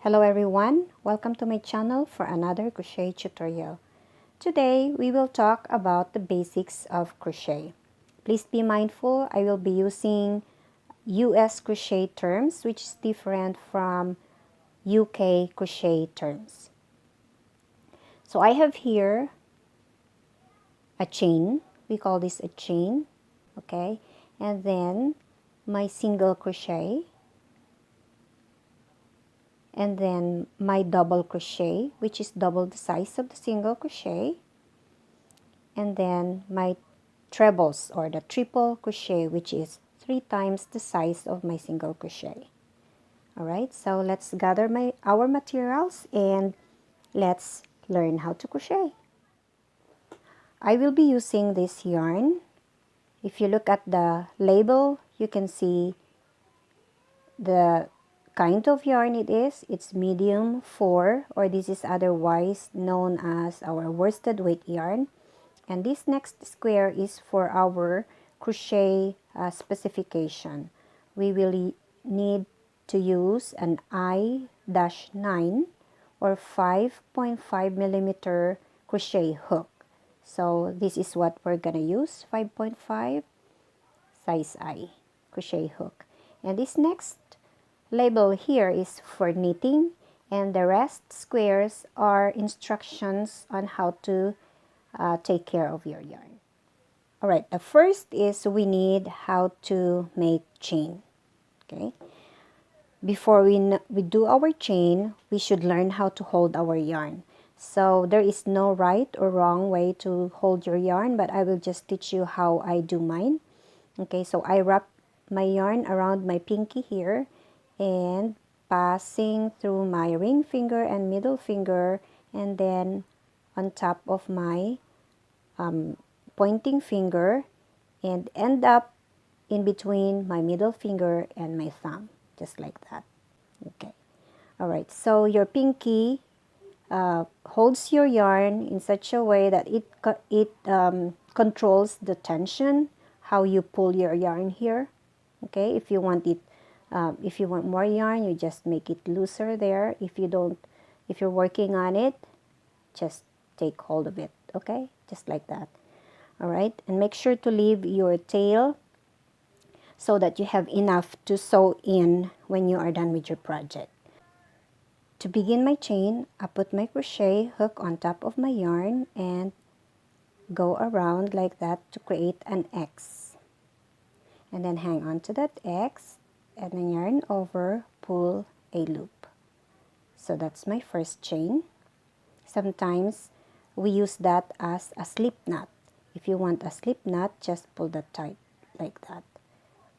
Hello everyone, welcome to my channel for another crochet tutorial. Today we will talk about the basics of crochet. Please be mindful, I will be using US crochet terms which is different from UK crochet terms. So I have here a chain, we call this a chain, okay? And then my single crochet, and then my double crochet, which is double the size of the single crochet, and then my trebles or the triple crochet, which is 3 times the size of my single crochet. Alright, so let's gather our materials and let's learn how to crochet. I will be using this yarn. If you look at the label, you can see the kind of yarn it is. It's medium 4, or this is otherwise known as our worsted weight yarn. And this next square is for our crochet specification. We will need to use an I-9 or 5.5 millimeter crochet hook. So this is what we're gonna use, 5.5 size I crochet hook. And this next label here is for knitting, and the rest squares are instructions on how to take care of your yarn. Alright, the first is we need how to make chain. Okay, before we do our chain, we should learn how to hold our yarn. So there is no right or wrong way to hold your yarn, but I will just teach you how I do mine. Okay, so I wrap my yarn around my pinky here and passing through my ring finger and middle finger, and then on top of my pointing finger, and end up in between my middle finger and my thumb, just like that. Okay, all right, so your pinky holds your yarn in such a way that it controls the tension, how you pull your yarn here. Okay, if you want it, if you want more yarn, you just make it looser there. If you're working on it, just take hold of it. Okay, just like that. All right, and make sure to leave your tail so that you have enough to sew in when you are done with your project. To begin my chain, I put my crochet hook on top of my yarn and go around like that to create an X. And then hang on to that X and then yarn over, pull a loop. So that's my first chain. Sometimes we use that as a slip knot. If you want a slip knot, just pull that tight like that.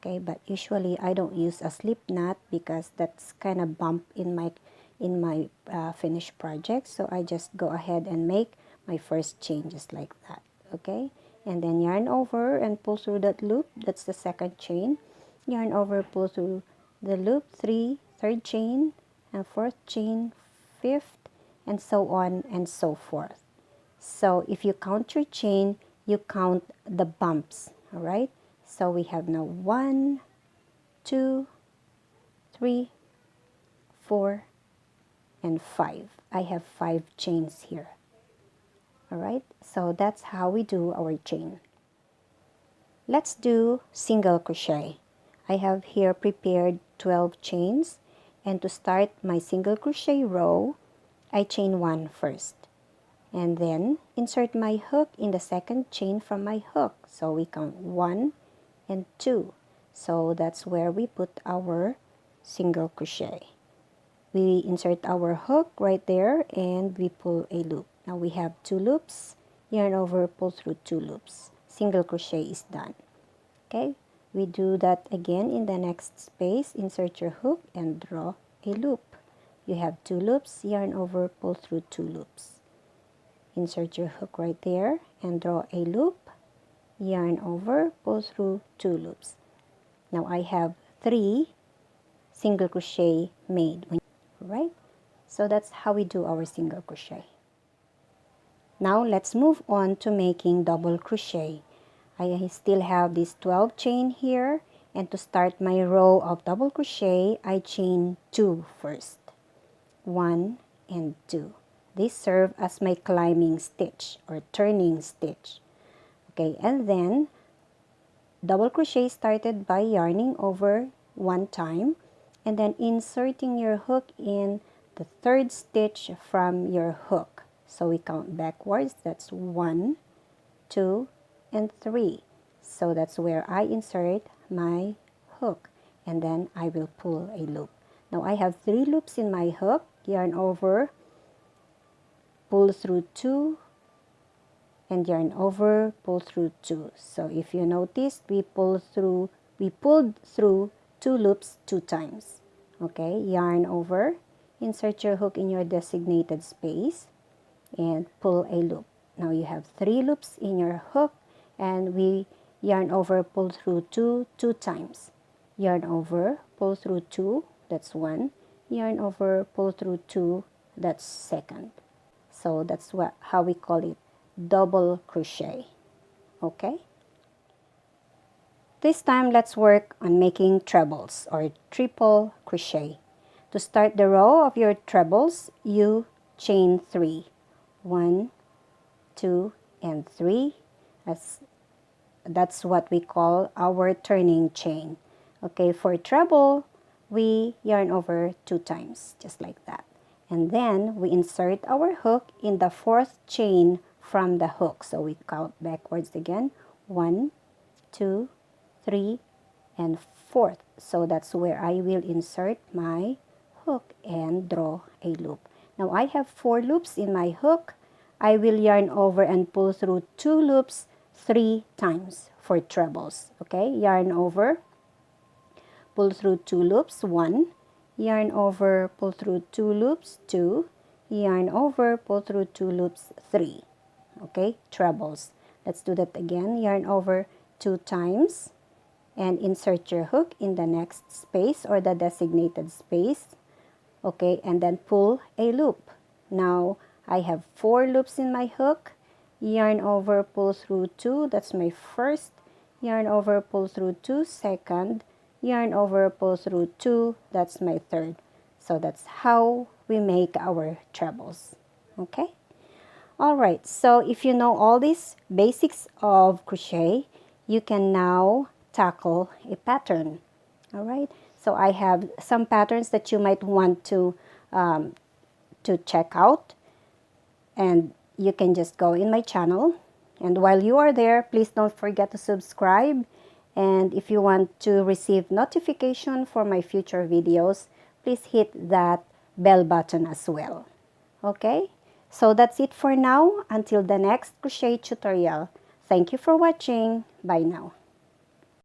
Okay, but usually I don't use a slip knot because that's kind of bump in my finished project. So I just go ahead and make my first chain just like that. Okay, and then yarn over and pull through that loop. That's the second chain. Yarn over, pull through the loop, third chain, and fourth chain, fifth, and so on and so forth. So if you count your chain, you count the bumps. All right, so we have now 1, 2, 3, 4, and 5. I have 5 chains here. All right, so that's how we do our chain. Let's do single crochet. I have here prepared 12 chains, and to start my single crochet row, I chain 1 first. And then insert my hook in the second chain from my hook. So we count 1 and 2. So that's where we put our single crochet. We insert our hook right there and we pull a loop. Now we have 2 loops, yarn over, pull through 2 loops. Single crochet is done. Okay, we do that again in the next space. Insert your hook and draw a loop. You have 2 loops, yarn over, pull through 2 loops. Insert your hook right there and draw a loop, yarn over, pull through 2 loops. Now I have 3 single crochet made. Right? So that's how we do our single crochet. Now let's move on to making double crochet. I still have this 12 chain here, and to start my row of double crochet, I chain 2 first. 1 and 2. These serve as my climbing stitch or turning stitch. Okay, and then double crochet started by yarning over one time and then inserting your hook in the third stitch from your hook. So we count backwards. That's 1, 2, and 3. So that's where I insert my hook, and then I will pull a loop. Now I have 3 loops in my hook. Yarn over, pull through 2, and yarn over, pull through 2. So if you noticed, we pulled through 2 loops 2 times. Okay, yarn over, insert your hook in your designated space, and pull a loop. Now you have 3 loops in your hook, and we yarn over, pull through 2 times. Yarn over, pull through 2, that's 1. Yarn over, pull through 2, that's second. So that's how we call it, double crochet. Okay? This time, let's work on making trebles or triple crochet. To start the row of your trebles, you chain 3. 1, 2, and 3. That's what we call our turning chain. Okay, for treble, we yarn over 2 times, just like that. And then we insert our hook in the 4th chain from the hook. So we count backwards again. 1, 2, 3, and 4th. So that's where I will insert my hook and draw a loop. Now I have 4 loops in my hook. I will yarn over and pull through 2 loops 3 times for trebles. Okay, yarn over, pull through 2 loops, 1, yarn over, pull through 2 loops, 2, yarn over, pull through 2 loops, 3. Okay, trebles. Let's do that again. Yarn over 2 times and insert your hook in the next space or the designated space. Okay, and then pull a loop. Now I have 4 loops in my hook. Yarn over, pull through 2, that's my first. Yarn over, pull through 2, second. Yarn over, pull through 2, that's my third. So that's how we make our trebles. Okay? Alright, so if you know all these basics of crochet, you can now tackle a pattern. Alright, so I have some patterns that you might want to check out, and you can just go in my channel. And while you are there, please don't forget to subscribe. And if you want to receive notification for my future videos, please hit that bell button as well. Okay? So that's it for now. Until the next crochet tutorial. Thank you for watching. Bye now.